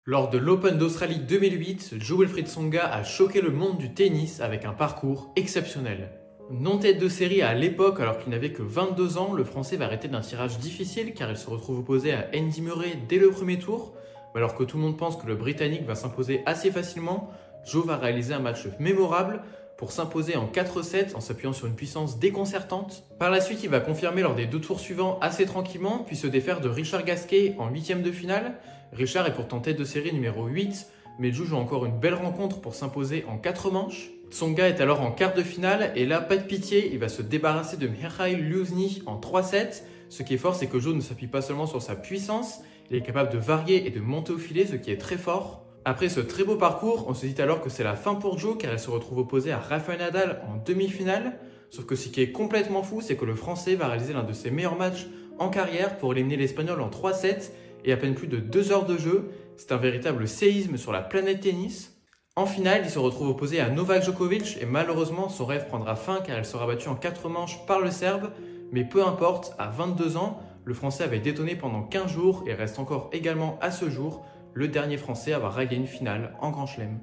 Lors de l'Open d'Australie 2008, Jo-Wilfried Tsonga a choqué le monde du tennis avec un parcours exceptionnel. Non tête de série à l'époque alors qu'il n'avait que 22 ans, le Français va arrêter d'un tirage difficile car il se retrouve opposé à Andy Murray dès le premier tour. Mais alors que tout le monde pense que le Britannique va s'imposer assez facilement, Jo va réaliser un match mémorable pour s'imposer en 4-7 en s'appuyant sur une puissance déconcertante. Par la suite, il va confirmer lors des deux tours suivants assez tranquillement, puis se défaire de Richard Gasquet en huitième de finale. Richard est pourtant tête de série numéro 8, mais Jo joue encore une belle rencontre pour s'imposer en 4 manches. Tsonga est alors en quart de finale et là, pas de pitié, il va se débarrasser de Mikhail Luzhny en 3-7. Ce qui est fort, c'est que Jo ne s'appuie pas seulement sur sa puissance, il est capable de varier et de monter au filet, ce qui est très fort. Après ce très beau parcours, on se dit alors que c'est la fin pour Jo car elle se retrouve opposée à Rafael Nadal en demi-finale. Sauf que ce qui est complètement fou, c'est que le Français va réaliser l'un de ses meilleurs matchs en carrière pour éliminer l'Espagnol en 3-7 et à peine plus de 2 heures de jeu. C'est un véritable séisme sur la planète tennis. En finale, il se retrouve opposé à Novak Djokovic et malheureusement son rêve prendra fin car elle sera battue en 4 manches par le Serbe. Mais peu importe, à 22 ans, le Français avait détonné pendant 15 jours et reste encore également à ce jour le dernier Français à avoir ragué une finale en Grand Chelem.